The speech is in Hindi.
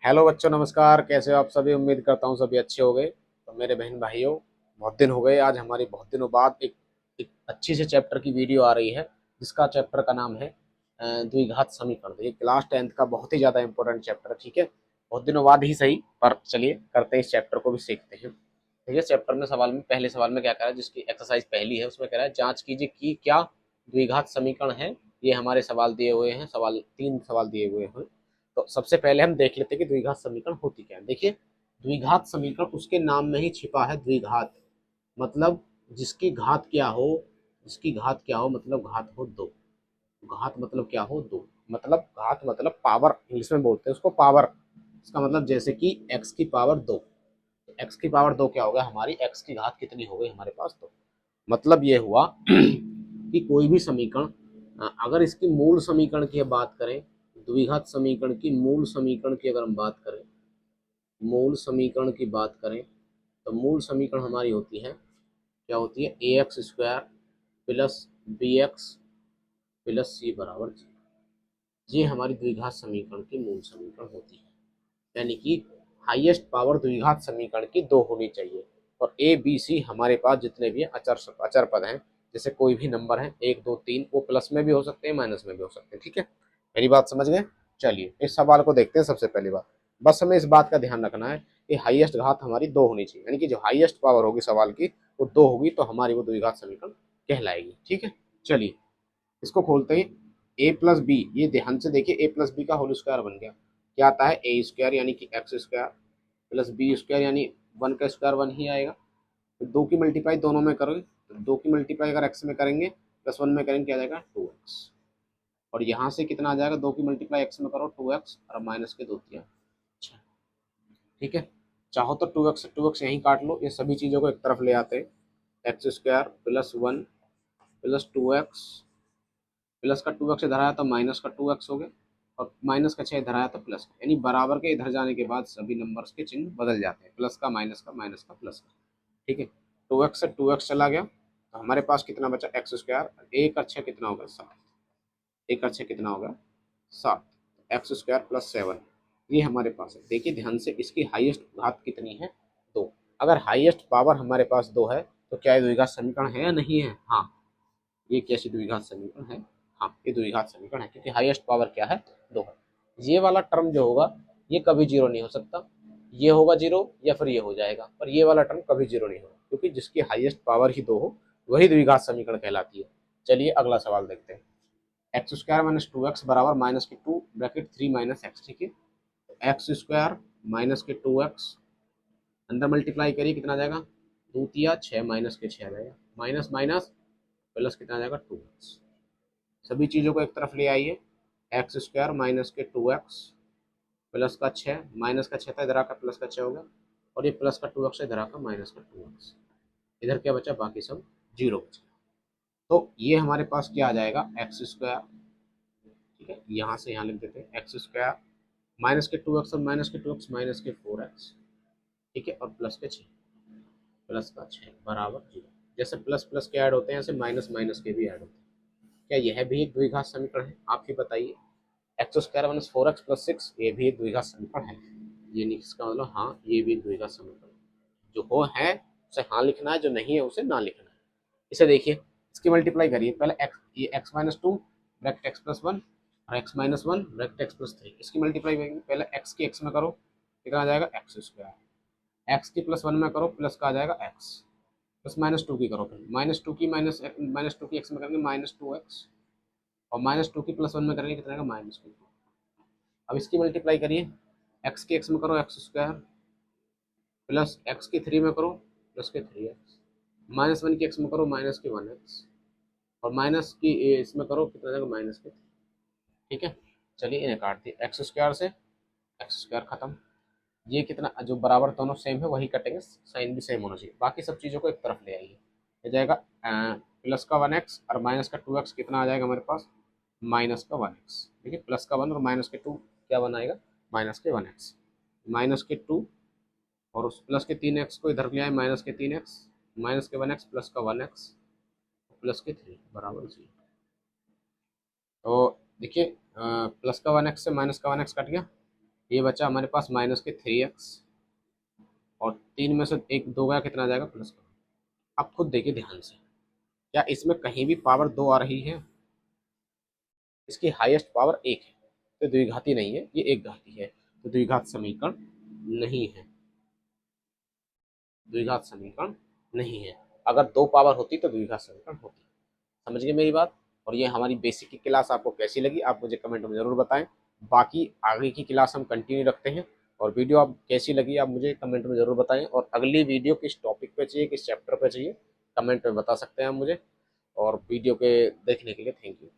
हेलो बच्चों, नमस्कार। कैसे हो आप सभी? उम्मीद करता हूँ सभी अच्छे हो गए। तो मेरे बहन भाइयों, बहुत दिन हो गए। आज हमारी बहुत दिनों बाद एक अच्छी से चैप्टर की वीडियो आ रही है, जिसका चैप्टर का नाम है द्विघात समीकरण। ये क्लास 10th का बहुत ही ज़्यादा इंपॉर्टेंट चैप्टर है। ठीक है, बहुत दिनों बाद ही सही, पर चलिए करते हैं, इस चैप्टर को भी सीखते हैं। ठीक है, चैप्टर में सवाल में पहले सवाल में क्या कह रहा है, जिसकी एक्सरसाइज पहली है, उसमें कह रहा है जांच कीजिए कि क्या द्विघात समीकरण है। ये हमारे सवाल दिए हुए हैं, सवाल 3 सवाल दिए हुए हैं। तो सबसे पहले हम देख लेते हैं कि द्विघात समीकरण होती क्या है। देखिए, द्विघात समीकरण उसके नाम में ही छिपा है। द्विघात मतलब जिसकी घात क्या हो, जिसकी घात क्या हो मतलब घात हो दो। घात मतलब क्या हो? दो। मतलब घात मतलब पावर, इंग्लिश में बोलते हैं उसको पावर। इसका मतलब जैसे कि x की पावर दो। x की पावर दो क्या होगा? हमारी x की घात कितनी हो गई हमारे पास? दो। मतलब ये हुआ कि कोई भी समीकरण, अगर इसकी मूल समीकरण की बात करें, द्विघात समीकरण की मूल समीकरण की अगर हम बात करें, मूल समीकरण की बात करें, तो मूल समीकरण हमारी होती है, क्या होती है? A x square plus B x plus C बराबर जी। ये हमारी द्विघात समीकरण की मूल समीकरण होती है। यानी कि हाईएस्ट पावर द्विघात समीकरण की दो होनी चाहिए। और ए बी सी हमारे पास जितने भी अचर अचर पद हैं, जैसे कोई भी नंबर है 1 2 3, वो प्लस में भी हो सकते हैं, माइनस में भी हो सकते हैं। ठीक है, मेरी बात समझ गए? चलिए इस सवाल को देखते हैं। सबसे पहली बात, बस हमें इस बात का ध्यान रखना है कि हाईएस्ट घात हमारी दो होनी चाहिए। यानी कि जो हाईएस्ट पावर होगी सवाल की वो दो होगी, तो हमारी वो द्विघात समीकरण कहलाएगी। ठीक है, चलिए इसको खोलते हैं। ए प्लस बी, ये ध्यान से देखिए, ए प्लस बी का होल स्क्वायर बन गया। क्या आता है? ए स्क्वायर यानी कि X square plus B square यानी वन का स्क्वायर वन ही आएगा। तो दो की मल्टीप्लाई दोनों में करोगे, तो दो की मल्टीप्लाई अगर एक्स में करेंगे प्लस वन में करेंगे, क्या आ जाएगा? 2x। और यहाँ से कितना आ जाएगा? दो की मल्टीप्लाई एक्स में करो 2x और माइनस के दो तिया। अच्छा, ठीक है। चाहो तो 2x यहीं काट लो, ये सभी चीज़ों को एक तरफ ले आते हैं। X square plus one plus 2x, plus का 2x इधर आया तो माइनस का 2x हो गया, और माइनस का 6 इधर आया तो प्लस का। यानी बराबर के इधर जाने के बाद सभी नंबर्स के चिन्ह बदल जाते हैं, प्लस का माइनस का, माइनस का प्लस का। ठीक है, 2x से 2x चला गया, तो हमारे पास कितना बचा? X square. एक अच्छा कितना होगा? 7। एक अच्छा कितना होगा? 7। एक्स स्क्वायर प्लस 7, ये हमारे पास है। देखिए ध्यान से, इसकी हाईएस्ट घात कितनी है? 2। अगर हाईएस्ट पावर हमारे पास 2 है, तो क्या ये द्विघात समीकरण है या नहीं है? हाँ, ये कैसी द्विघात समीकरण है? हाँ, ये द्विघात समीकरण है, क्योंकि हाईएस्ट पावर क्या है? 2 है। ये वाला टर्म जो होगा ये कभी जीरो नहीं हो सकता। ये होगा जीरो या फिर ये हो जाएगा, पर ये वाला टर्म कभी जीरो नहीं होगा, क्योंकि जिसकी हाईएस्ट पावर ही 2 हो वही द्विघात समीकरण कहलाती है। चलिए अगला सवाल देखते हैं। एक्स स्क्वायर माइनस 2x बराबर माइनस के 2 ब्रैकेट 3 माइनस एक्स। ठीक है, एक्स स्क्वायर माइनस के 2x, अंदर मल्टीप्लाई करिए, कितना आ जाएगा? दो तिया 6 माइनस के 6 आ जाएगा, माइनस माइनस प्लस कितना आ जाएगा? 2x। सभी चीज़ों को एक तरफ ले आइए। एक्स स्क्वायर माइनस के 2x प्लस का 6, माइनस का 6 था इधर आकर प्लस का 6 हो गया, और ये प्लस का 2x इधर आकर माइनस का 2x। इधर क्या बचा? बाकी सब जीरो बचा। तो ये हमारे पास क्या आ जाएगा? X square. ठीक है, यहाँ से यहाँ लिख देते हैं एक्स स्क्वायर माइनस के 2x और माइनस के 2x माइनस के 4x। ठीक है, और प्लस के 6, प्लस का 6 बराबर जीरो। जैसे प्लस प्लस के ऐड होते हैं, ऐसे माइनस माइनस के भी ऐड होते हैं। क्या यह भी एक द्विघात समीकरण है? आप ही बताइए। X square minus 4x plus 6, ये भी एक द्विघात समीकरण है। ये नहीं, इसका मतलब हाँ, ये भी एक द्विघात समीकरण है। जो हो है उसे हाँ लिखना है, जो नहीं है उसे ना लिखना है। इसे देखिए, इसकी मल्टीप्लाई करिए। पहले एक्स, ये x minus two bracket x plus one, और x minus one bracket x plus three. इसकी मल्टीप्लाई करेंगे, पहले एक्स की एक्स में करो, कितना आ जाएगा? X square. एक्स की प्लस वन में करो, प्लस का आ जाएगा एक्स, प्लस माइनस टू की करो, फिर माइनस टू की माइनस टू की एक्स में करेंगे माइनस 2x, और माइनस टू की प्लस वन में करेंगे, कितना आएगा? माइनस 2। अब इसकी मल्टीप्लाई करिए, एक्स की एक्स में करो एक्स स्क्वायर, प्लस एक्स की थ्री में करो प्लस के 3x, माइनस वन की एक्स में करो माइनस के 1x, और माइनस की इसमें करो, कितना जाएगा? माइनस के। ठीक है, चलिए इन्हें काट दिए। एक्स स्क्वायर से एक्स स्क्वायर खत्म। ये कितना, जो बराबर दोनों सेम है वही कटेंगे, साइन भी सेम होना चाहिए। बाकी सब चीज़ों को एक तरफ ले आइए। हो जाएगा प्लस का 1x और माइनस का 2x, कितना आ जाएगा हमारे पास? माइनस का 1x। देखिए प्लस का 1 और माइनस के 2 क्या बनाएगा? माइनस के 1x। माइनस के 2 और उस प्लस के 3x को इधर ले आए, माइनस के 3x, माइनस के 1x प्लस का 1x प्लस के 3 बराबर 0। तो देखिए प्लस का 1x से माइनस का 1x कट गया, ये बचा हमारे पास माइनस के 3x, और 3 में से एक 2 गया, कितना आ जाएगा प्लस का। अब खुद देखिए ध्यान से, क्या इसमें कहीं भी पावर 2 आ रही है? इसकी हाईएस्ट पावर 1 है, तो द्विघाती नहीं है, ये एक घाती है, तो द्विघात समीकरण नहीं है, द्विघात समीकरण नहीं है। अगर 2 पावर होती तो द्विघात समीकरण होती। समझ गए मेरी बात? और ये हमारी बेसिक की क्लास आपको कैसी लगी आप मुझे कमेंट में ज़रूर बताएं। बाकी आगे की क्लास हम कंटिन्यू रखते हैं, और वीडियो आप कैसी लगी आप मुझे कमेंट में ज़रूर बताएं। और अगली वीडियो किस टॉपिक पे चाहिए, किस चैप्टर पे चाहिए, कमेंट में बता सकते हैं आप मुझे। और वीडियो के देखने के लिए थैंक यू।